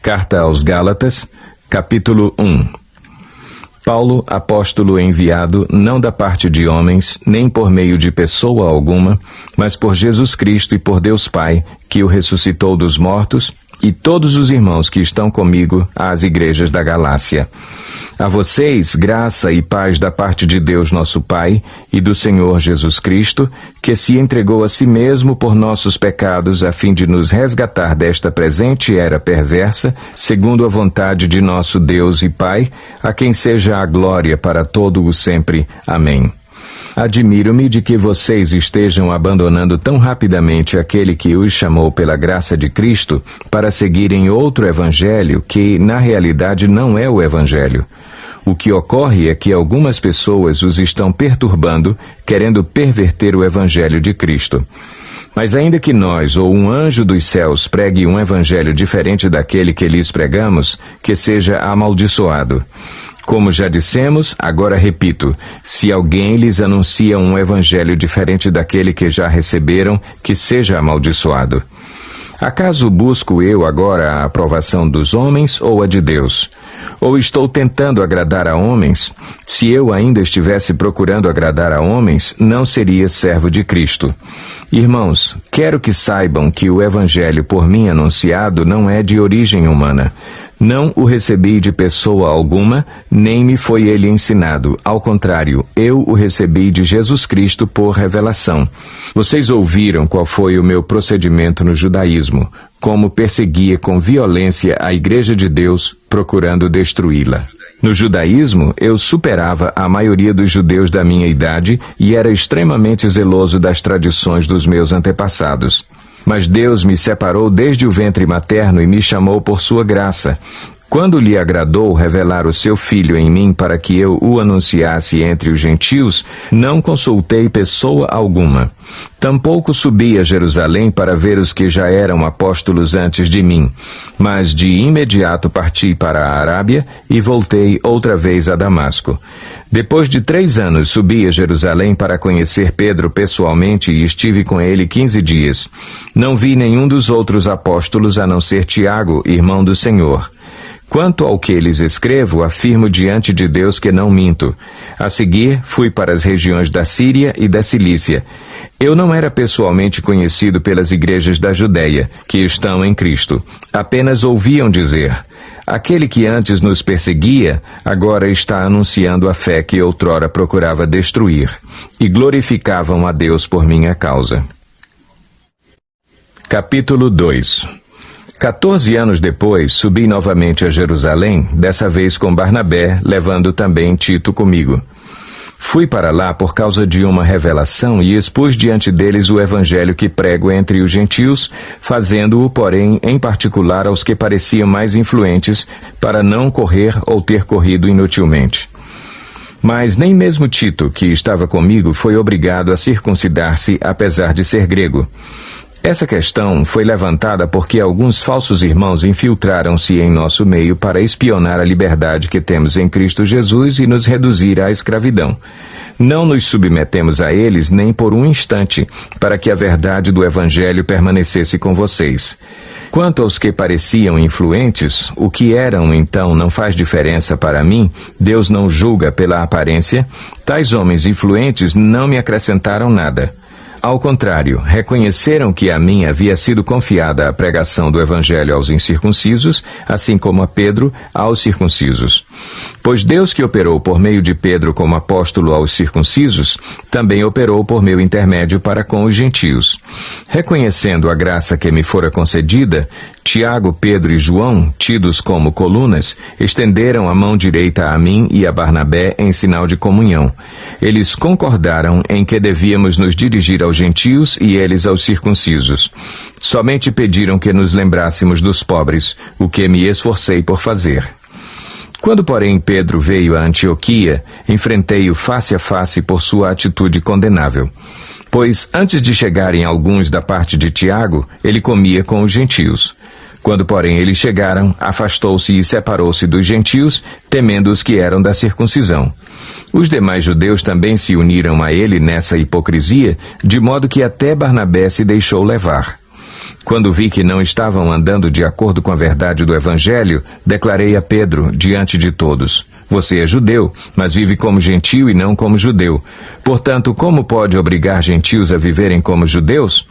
Carta aos Gálatas, capítulo 1. Paulo, apóstolo enviado, não da parte de homens, nem por meio de pessoa alguma, mas por Jesus Cristo e por Deus Pai, que o ressuscitou dos mortos, e todos os irmãos que estão comigo às igrejas da Galácia. A vocês, graça e paz da parte de Deus nosso Pai e do Senhor Jesus Cristo, que se entregou a si mesmo por nossos pecados a fim de nos resgatar desta presente era perversa, segundo a vontade de nosso Deus e Pai, a quem seja a glória para todo o sempre. Amém. Admiro-me de que vocês estejam abandonando tão rapidamente aquele que os chamou pela graça de Cristo para seguirem outro evangelho que, na realidade, não é o evangelho. O que ocorre é que algumas pessoas os estão perturbando, querendo perverter o evangelho de Cristo. Mas ainda que nós ou um anjo dos céus pregue um evangelho diferente daquele que lhes pregamos, que seja amaldiçoado. Como já dissemos, agora repito, se alguém lhes anuncia um evangelho diferente daquele que já receberam, que seja amaldiçoado. Acaso busco eu agora a aprovação dos homens ou a de Deus? Ou estou tentando agradar a homens? Se eu ainda estivesse procurando agradar a homens, não seria servo de Cristo. Irmãos, quero que saibam que o evangelho por mim anunciado não é de origem humana. Não o recebi de pessoa alguma, nem me foi ele ensinado. Ao contrário, eu o recebi de Jesus Cristo por revelação. Vocês ouviram qual foi o meu procedimento no judaísmo, como perseguia com violência a Igreja de Deus, procurando destruí-la. No judaísmo, eu superava a maioria dos judeus da minha idade e era extremamente zeloso das tradições dos meus antepassados. Mas Deus me separou desde o ventre materno e me chamou por sua graça. Quando lhe agradou revelar o seu Filho em mim para que eu o anunciasse entre os gentios, não consultei pessoa alguma. Tampouco subi a Jerusalém para ver os que já eram apóstolos antes de mim, mas de imediato parti para a Arábia e voltei outra vez a Damasco. Depois de 3 anos subi a Jerusalém para conhecer Pedro pessoalmente e estive com ele 15 dias. Não vi nenhum dos outros apóstolos a não ser Tiago, irmão do Senhor. Quanto ao que lhes escrevo, afirmo diante de Deus que não minto. A seguir, fui para as regiões da Síria e da Cilícia. Eu não era pessoalmente conhecido pelas igrejas da Judéia, que estão em Cristo. Apenas ouviam dizer: aquele que antes nos perseguia, agora está anunciando a fé que outrora procurava destruir. E glorificavam a Deus por minha causa. Capítulo 2. 14 anos depois, subi novamente a Jerusalém, dessa vez com Barnabé, levando também Tito comigo. Fui para lá por causa de uma revelação e expus diante deles o evangelho que prego entre os gentios, fazendo-o, porém, em particular aos que pareciam mais influentes, para não correr ou ter corrido inutilmente. Mas nem mesmo Tito, que estava comigo, foi obrigado a circuncidar-se, apesar de ser grego. Essa questão foi levantada porque alguns falsos irmãos infiltraram-se em nosso meio para espionar a liberdade que temos em Cristo Jesus e nos reduzir à escravidão. Não nos submetemos a eles nem por um instante, para que a verdade do Evangelho permanecesse com vocês. Quanto aos que pareciam influentes, o que eram então não faz diferença para mim, Deus não julga pela aparência. Tais homens influentes não me acrescentaram nada. Ao contrário, reconheceram que a mim havia sido confiada a pregação do Evangelho aos incircuncisos, assim como a Pedro aos circuncisos. Pois Deus que operou por meio de Pedro como apóstolo aos circuncisos, também operou por meu intermédio para com os gentios. Reconhecendo a graça que me fora concedida, Tiago, Pedro e João, tidos como colunas, estenderam a mão direita a mim e a Barnabé em sinal de comunhão. Eles concordaram em que devíamos nos dirigir aos gentios e eles aos circuncisos. Somente pediram que nos lembrássemos dos pobres, o que me esforcei por fazer. Quando, porém, Pedro veio a Antioquia, enfrentei-o face a face por sua atitude condenável. Pois, antes de chegarem alguns da parte de Tiago, ele comia com os gentios. Quando, porém, eles chegaram, afastou-se e separou-se dos gentios, temendo os que eram da circuncisão. Os demais judeus também se uniram a ele nessa hipocrisia, de modo que até Barnabé se deixou levar. Quando vi que não estavam andando de acordo com a verdade do Evangelho, declarei a Pedro, diante de todos: você é judeu, mas vive como gentio e não como judeu. Portanto, como pode obrigar gentios a viverem como judeus?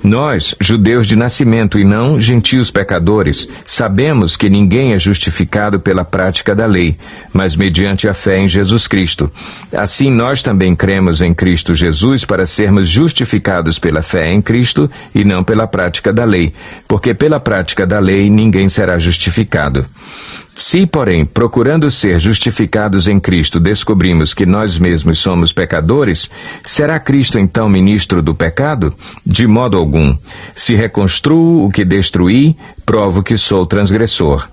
Nós, judeus de nascimento e não gentios pecadores, sabemos que ninguém é justificado pela prática da lei, mas mediante a fé em Jesus Cristo. Assim, nós também cremos em Cristo Jesus para sermos justificados pela fé em Cristo e não pela prática da lei, porque pela prática da lei ninguém será justificado. Se, porém, procurando ser justificados em Cristo, descobrimos que nós mesmos somos pecadores, será Cristo então ministro do pecado? De modo algum. Se reconstruo o que destruí, provo que sou transgressor.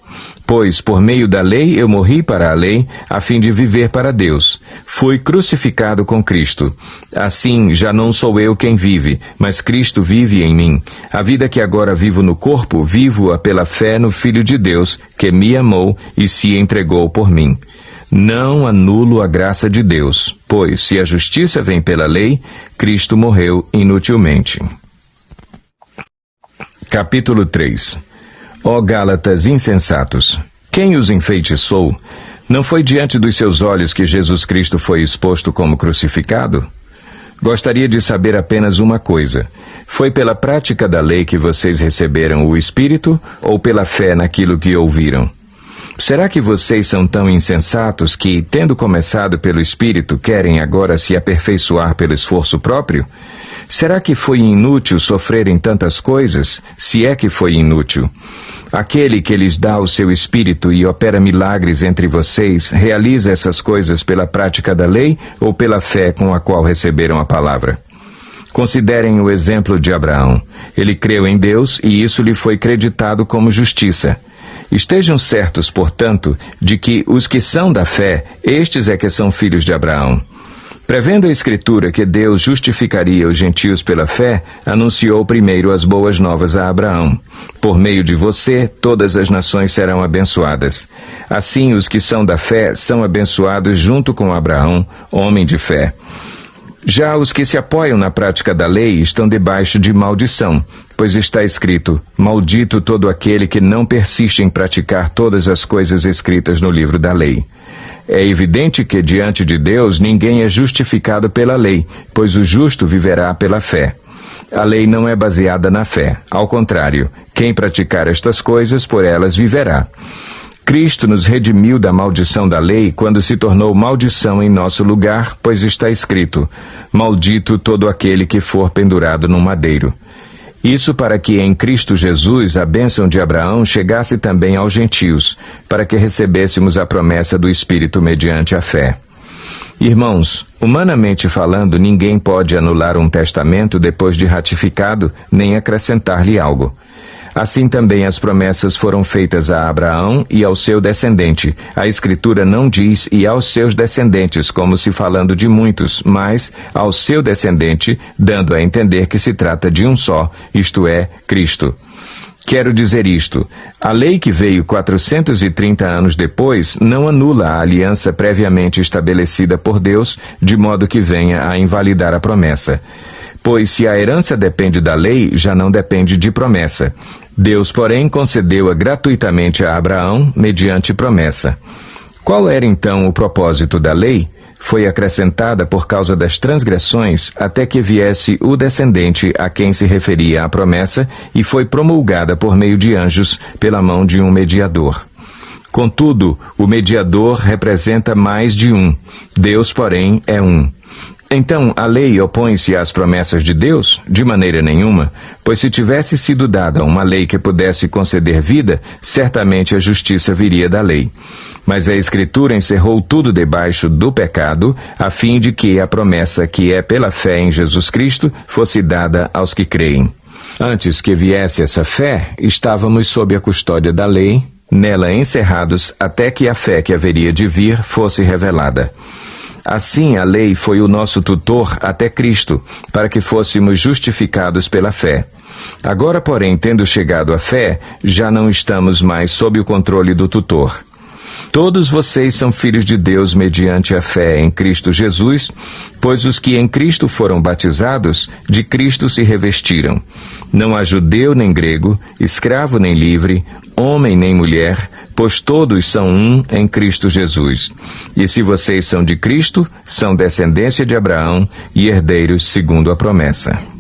Pois, por meio da lei, eu morri para a lei, a fim de viver para Deus. Fui crucificado com Cristo. Assim, já não sou eu quem vive, mas Cristo vive em mim. A vida que agora vivo no corpo, vivo-a pela fé no Filho de Deus, que me amou e se entregou por mim. Não anulo a graça de Deus, pois, se a justiça vem pela lei, Cristo morreu inutilmente. Capítulo 3. Ó Gálatas insensatos, quem os enfeitiçou? Não foi diante dos seus olhos que Jesus Cristo foi exposto como crucificado? Gostaria de saber apenas uma coisa: foi pela prática da lei que vocês receberam o Espírito ou pela fé naquilo que ouviram? Será que vocês são tão insensatos que, tendo começado pelo Espírito, querem agora se aperfeiçoar pelo esforço próprio? Será que foi inútil sofrerem tantas coisas, se é que foi inútil? Aquele que lhes dá o seu Espírito e opera milagres entre vocês, realiza essas coisas pela prática da lei ou pela fé com a qual receberam a palavra? Considerem o exemplo de Abraão. Ele creu em Deus e isso lhe foi creditado como justiça. Estejam certos, portanto, de que os que são da fé, estes é que são filhos de Abraão. Prevendo a Escritura que Deus justificaria os gentios pela fé, anunciou primeiro as boas novas a Abraão. Por meio de você, todas as nações serão abençoadas. Assim, os que são da fé são abençoados junto com Abraão, homem de fé. Já os que se apoiam na prática da lei estão debaixo de maldição, pois está escrito: maldito todo aquele que não persiste em praticar todas as coisas escritas no livro da lei. É evidente que diante de Deus ninguém é justificado pela lei, pois o justo viverá pela fé. A lei não é baseada na fé, ao contrário, quem praticar estas coisas por elas viverá. Cristo nos redimiu da maldição da lei quando se tornou maldição em nosso lugar, pois está escrito: maldito todo aquele que for pendurado num madeiro. Isso para que em Cristo Jesus a bênção de Abraão chegasse também aos gentios, para que recebêssemos a promessa do Espírito mediante a fé. Irmãos, humanamente falando, ninguém pode anular um testamento depois de ratificado, nem acrescentar-lhe algo. Assim também as promessas foram feitas a Abraão e ao seu descendente. A Escritura não diz "e aos seus descendentes", como se falando de muitos, mas ao seu descendente, dando a entender que se trata de um só, isto é, Cristo. Quero dizer isto: a lei que veio 430 anos depois não anula a aliança previamente estabelecida por Deus, de modo que venha a invalidar a promessa. Pois se a herança depende da lei, já não depende de promessa. Deus, porém, concedeu-a gratuitamente a Abraão, mediante promessa. Qual era então o propósito da lei? Foi acrescentada por causa das transgressões, até que viesse o descendente a quem se referia a promessa, e foi promulgada por meio de anjos, pela mão de um mediador. Contudo, o mediador representa mais de um. Deus, porém, é um. Então, a lei opõe-se às promessas de Deus? De maneira nenhuma, pois se tivesse sido dada uma lei que pudesse conceder vida, certamente a justiça viria da lei. Mas a Escritura encerrou tudo debaixo do pecado, a fim de que a promessa que é pela fé em Jesus Cristo fosse dada aos que creem. Antes que viesse essa fé, estávamos sob a custódia da lei, nela encerrados até que a fé que haveria de vir fosse revelada. Assim, a lei foi o nosso tutor até Cristo, para que fôssemos justificados pela fé. Agora, porém, tendo chegado à fé, já não estamos mais sob o controle do tutor. Todos vocês são filhos de Deus mediante a fé em Cristo Jesus, pois os que em Cristo foram batizados, de Cristo se revestiram. Não há judeu nem grego, escravo nem livre, homem nem mulher, pois todos são um em Cristo Jesus. E se vocês são de Cristo, são descendência de Abraão e herdeiros segundo a promessa.